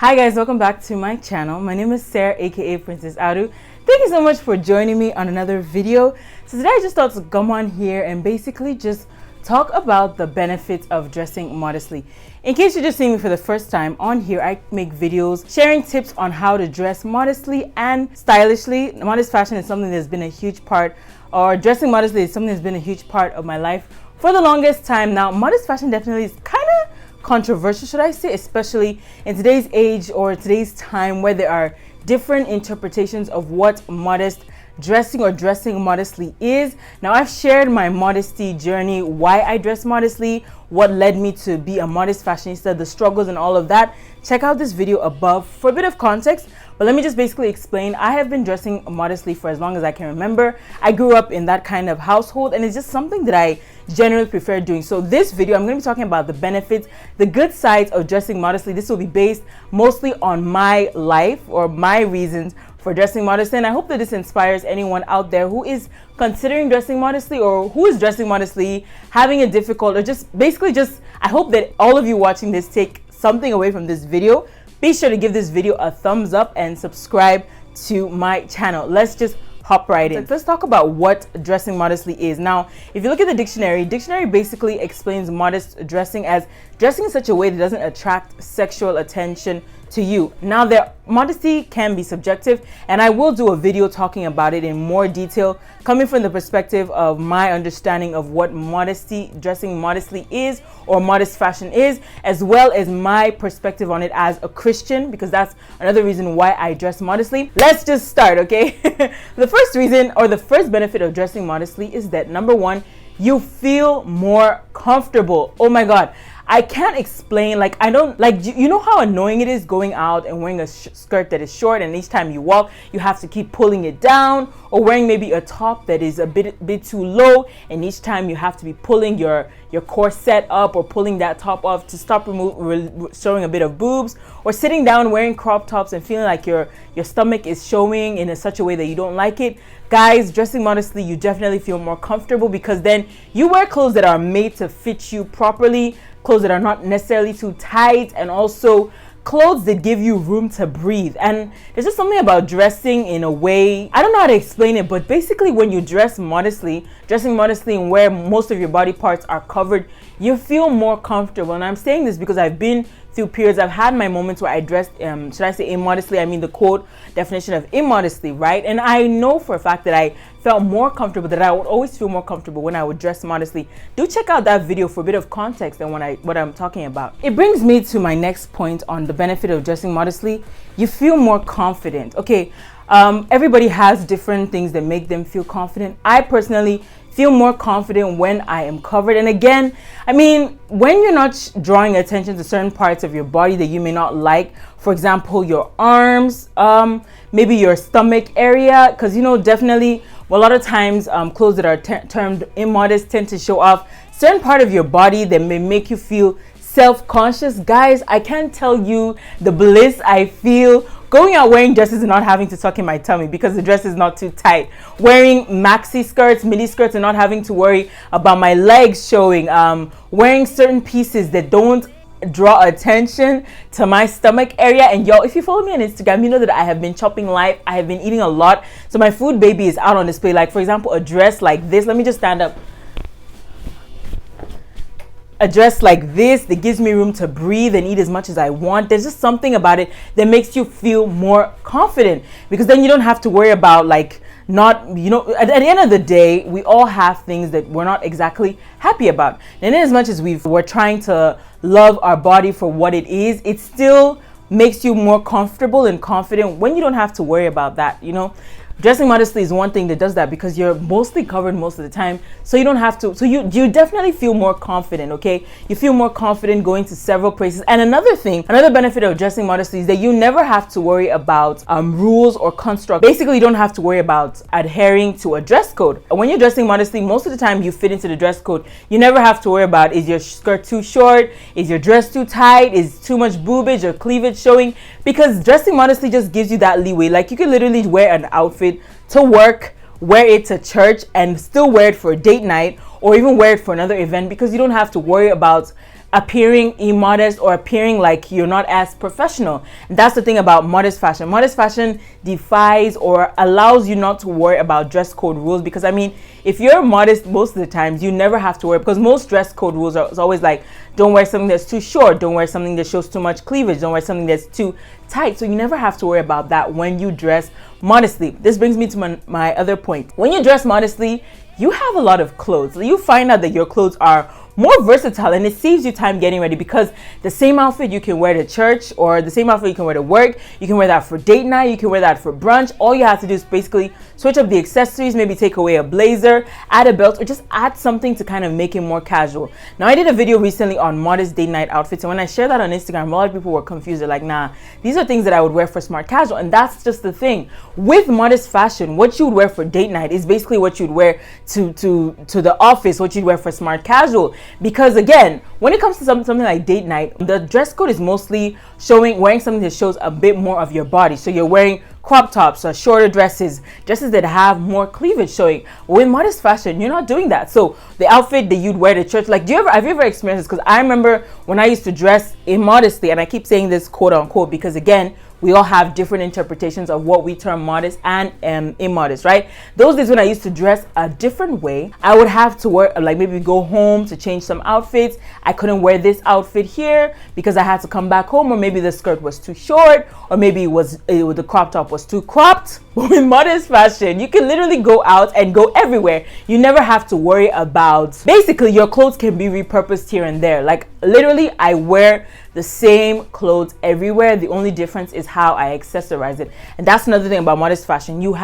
Hi guys, welcome back to my channel. My name is Sarah, aka Princess Audu. Thank you so much for joining me on another video. So today I just thought to come on here and basically just talk about the benefits of dressing modestly. In case you're just seeing me for the first time on here, I make videos sharing tips on how to dress modestly and stylishly. Modest fashion is something that's been a huge part, or dressing modestly is something that's been a huge part of my life for the longest time. Now, modest fashion definitely is kind of controversial, should I say, especially in today's age or today's time where there are different interpretations of what modest dressing or dressing modestly is. Now, I've shared my modesty journey, why I dress modestly, what led me to be a modest fashionista, the struggles and all of that. Check out this video above for a bit of context. But let me just basically explain. I have been dressing modestly for as long as I can remember. I grew up in that kind of household, and it's just something that I generally prefer doing. So this video, I'm going to be talking about the benefits, the good sides of dressing modestly. This will be based mostly on my life or my reasons for dressing modestly. And I hope that this inspires anyone out there who is considering dressing modestly or who is dressing modestly, having a difficult, or just basically I hope that all of you watching this take something away from this video. Be sure to give this video a thumbs up and subscribe to my channel. Let's just hop right in. Let's talk about what dressing modestly is. Now, if you look at the dictionary basically explains modest dressing as dressing in such a way that doesn't attract sexual attention to you. Now, modesty can be subjective, and I will do a video talking about it in more detail, coming from the perspective of my understanding of what dressing modestly is, or modest fashion is, as well as my perspective on it as a Christian, because that's another reason why I dress modestly. Let's just start, okay? The first reason, or the first benefit of dressing modestly, is that number one, you feel more comfortable. Oh my God. I can't explain, you know how annoying it is going out and wearing a skirt that is short, and each time you walk, you have to keep pulling it down, or wearing maybe a top that is a bit too low, and each time you have to be pulling your corset up or pulling that top off to stop showing a bit of boobs, or sitting down wearing crop tops and feeling like your stomach is showing in such a way that you don't like it. Guys, dressing modestly, you definitely feel more comfortable because then you wear clothes that are made to fit you properly, clothes that are not necessarily too tight, and also clothes that give you room to breathe. And there's just something about dressing in a way, I don't know how to explain it, but basically when you dressing modestly and where most of your body parts are covered, you feel more comfortable. And I'm saying this because I've been through periods, I've had my moments where I dressed, should I say immodestly? I mean the quote definition of immodestly, right? And I know for a fact that I felt more comfortable, that I would always feel more comfortable when I would dress modestly. Do check out that video for a bit of context and what I'm talking about. It brings me to my next point on the benefit of dressing modestly. You feel more confident. Okay, everybody has different things that make them feel confident. I personally feel more confident when I am covered. And again, I mean, when you're not drawing attention to certain parts of your body that you may not like, for example, your arms, maybe your stomach area, because definitely a lot of times clothes that are termed immodest tend to show off certain part of your body that may make you feel self-conscious. Guys, I can't tell you the bliss I feel going out wearing dresses and not having to tuck in my tummy because the dress is not too tight. Wearing maxi skirts, mini skirts, and not having to worry about my legs showing. Wearing certain pieces that don't draw attention to my stomach area. And y'all, if you follow me on Instagram, you know that I have been chopping life. I have been eating a lot. So my food baby is out on display. Like, for example, a dress like this. Let me just stand up. A dress like this that gives me room to breathe and eat as much as I want. There's just something about it that makes you feel more confident, because then you don't have to worry about at the end of the day, we all have things that we're not exactly happy about. And in as much as we're trying to love our body for what it is, it still makes you more comfortable and confident when you don't have to worry about that, Dressing modestly is one thing that does that because you're mostly covered most of the time, so you don't have to. So you definitely feel more confident, okay? You feel more confident going to several places. And another benefit of dressing modestly is that you never have to worry about rules or construct. Basically, you don't have to worry about adhering to a dress code. When you're dressing modestly, most of the time you fit into the dress code. You never have to worry about, is your skirt too short? Is your dress too tight? Is too much boobage or cleavage showing? Because dressing modestly just gives you that leeway. Like, you can literally wear an outfit to work, wear it to church, and still wear it for a date night, or even wear it for another event, because you don't have to worry about appearing immodest or appearing like you're not as professional. And that's the thing about modest fashion. Modest fashion defies or allows you not to worry about dress code rules, because I mean, if you're modest, most of the times you never have to worry, because most dress code rules are always like, don't wear something that's too short, don't wear something that shows too much cleavage, don't wear something that's too tight. So you never have to worry about that when you dress modestly. This brings me to my other point. When you dress modestly, you have a lot of clothes. You find out that your clothes are more versatile, and it saves you time getting ready, because the same outfit you can wear to church, or the same outfit you can wear to work, you can wear that for date night, you can wear that for brunch. All you have to do is basically switch up the accessories, maybe take away a blazer, add a belt, or just add something to kind of make it more casual. Now, I did a video recently on modest date night outfits, and when I shared that on Instagram, a lot of people were confused. They're like, nah, these are things that I would wear for smart casual. And that's just the thing. With modest fashion, what you would wear for date night is basically what you'd wear to the office, what you'd wear for smart casual. Because again, when it comes to something like date night, the dress code is mostly wearing something that shows a bit more of your body. So you're wearing crop tops or shorter dresses that have more cleavage showing. With modest fashion, you're not doing that. So the outfit that you'd wear to church, like, have you ever experienced this? Because I remember when I used to dress immodestly, and I keep saying this quote unquote because again, we all have different interpretations of what we term modest and immodest, right? Those days when I used to dress a different way, I would have to wear, like, maybe go home to change some outfits. I couldn't wear this outfit here because I had to come back home, or maybe the skirt was too short, or maybe the crop top was too cropped. But with modest fashion, you can literally go out and go everywhere. You never have to worry about, basically your clothes can be repurposed here and there. Like, literally, I wear the same clothes everywhere. The only difference is how I accessorize it. And that's another thing about modest fashion. Your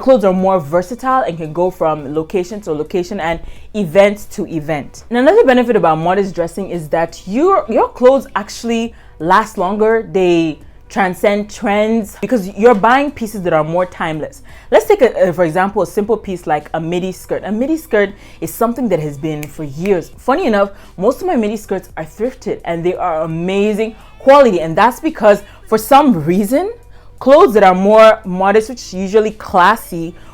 clothes are more versatile and can go from location to location and event to event. And another benefit about modest dressing is that your clothes actually last longer. They transcend trends because you're buying pieces that are more timeless. Let's take for example, a simple piece like a midi skirt. A midi skirt is something that has been for years. Funny enough, most of my midi skirts are thrifted and they are amazing quality, and that's because for some reason, clothes that are more modest, which is usually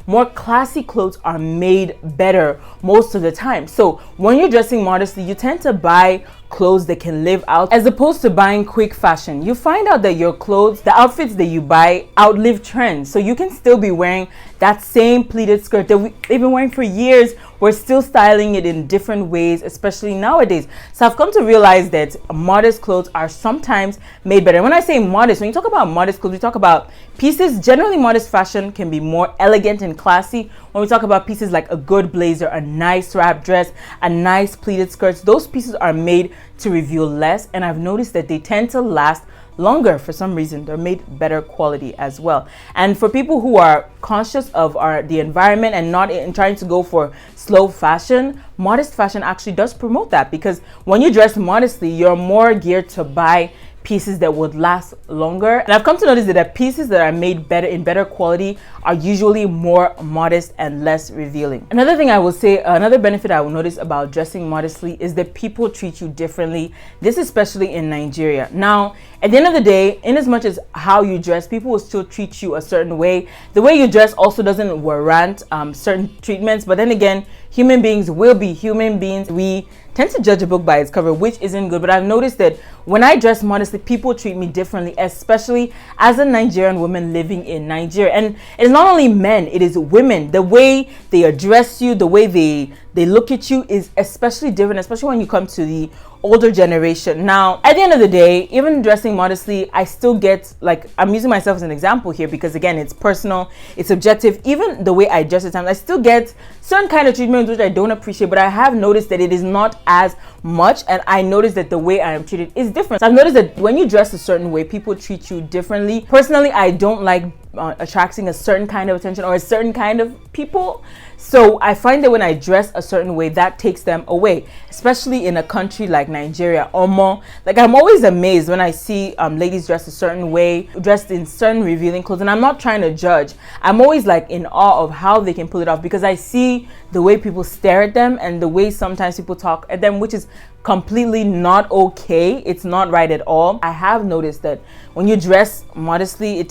more classy clothes are made better most of the time. So when you're dressing modestly, you tend to buy clothes that can live out as opposed to buying quick fashion. You find out that your clothes, the outfits that you buy, outlive trends. So you can still be wearing that same pleated skirt that they've been wearing for years. We're still styling it in different ways, especially nowadays. So I've come to realize that modest clothes are sometimes made better. When I say modest, when you talk about modest clothes, we talk about pieces. Generally, modest fashion can be more elegant and classy. When we talk about pieces like a good blazer, a nice wrap dress, a nice pleated skirt, those pieces are made to reveal less, and I've noticed that they tend to last longer for some reason. They're made better quality as well. And for people who are conscious of the environment and not trying to go for slow fashion, modest fashion actually does promote that, because when you dress modestly, you're more geared to buy pieces that would last longer. And I've come to notice that the pieces that are made better quality are usually more modest and less revealing. Another thing I will say, another benefit I will notice about dressing modestly is that people treat you differently. This especially in Nigeria. Now, at the end of the day, in as much as how you dress, people will still treat you a certain way. The way you dress also doesn't warrant certain treatments, but then again, human beings will be human beings. We tend to judge a book by its cover, which isn't good. But I've noticed that when I dress modestly, people treat me differently, especially as a Nigerian woman living in Nigeria. And it's not only men, it is women. The way they address you, the way they look at you is especially different, especially when you come to the older generation. Now, at the end of the day, even dressing modestly, I still get, like, I'm using myself as an example here because again, it's personal, it's subjective. Even the way I dress at times, I still get certain kind of treatment which I don't appreciate, but I have noticed that it is not as much, and I noticed that the way I am treated is different. So I've noticed that when you dress a certain way, people treat you differently. Personally, I don't like attracting a certain kind of attention or a certain kind of people. So I find that when I dress a certain way, that takes them away, especially in a country like Nigeria. Like, I'm always amazed when I see ladies dressed a certain way, dressed in certain revealing clothes, and I'm not trying to judge. I'm always like in awe of how they can pull it off, because I see the way people stare at them and the way sometimes people talk at them, which is completely not okay. It's not right at all. I have noticed that when you dress modestly,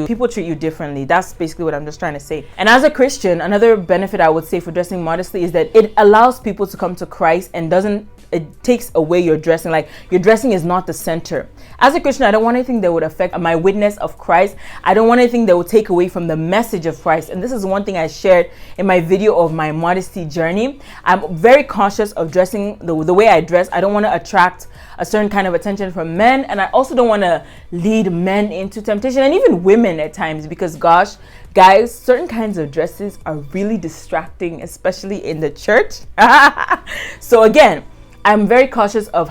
people treat you differently. That's basically what I'm just trying to say. And as a Christian, another benefit I would say for dressing modestly is that it allows people to come to Christ and it takes away your dressing. Like, your dressing is not the center. As a Christian, I don't want anything that would affect my witness of Christ. I don't want anything that will take away from the message of Christ. And this is one thing I shared in my video of my modesty journey. I'm very conscious of dressing the way I dress. I don't want to attract a certain kind of attention from men, and I also don't want to lead men into temptation, and even women at times, because gosh, guys, certain kinds of dresses are really distracting, especially in the church. So again, I'm very cautious of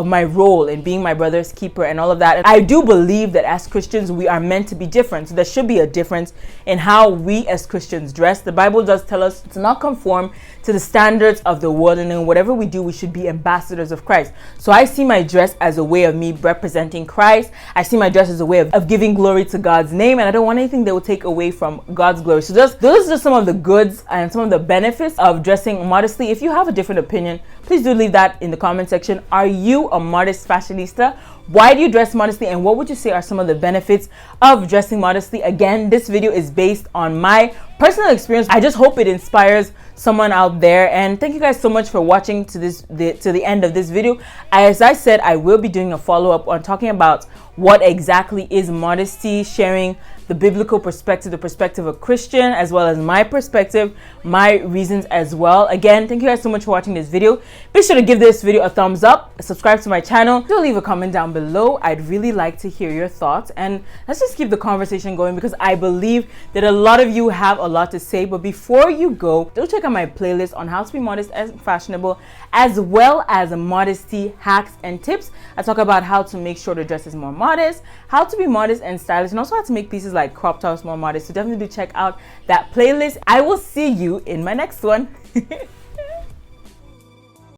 my role in being my brother's keeper and all of that. I do believe that as Christians, we are meant to be different. So there should be a difference in how we as Christians dress. The Bible does tell us to not conform to the standards of the world, and in whatever we do, we should be ambassadors of Christ. So I see my dress as a way of me representing Christ. I see my dress as a way of giving glory to God's name, and I don't want anything that will take away from God's glory. So those are just some of the goods and some of the benefits of dressing modestly. If you have a different opinion, please do leave that in the comment section. Are you a modest fashionista? Why do you dress modestly, and what would you say are some of the benefits of dressing modestly? Again, this video is based on my personal experience. I just hope it inspires someone out there, and thank you guys so much for watching to the end of this video. As I said, I will be doing a follow-up on talking about what exactly is modesty, sharing the biblical perspective, the perspective of a Christian, as well as my perspective, my reasons as well. Again, thank you guys so much for watching this video. Be sure to give this video a thumbs up, subscribe to my channel, do leave a comment down below. I'd really like to hear your thoughts, and let's just keep the conversation going, because I believe that a lot of you have a lot to say. But before you go, do check out my playlist on how to be modest and fashionable, as well as modesty hacks and tips. I talk about how to make sure the dress is more modest, how to be modest and stylish, and also how to make pieces like crop tops more modest. So definitely do check out that playlist. I will see you in my next one.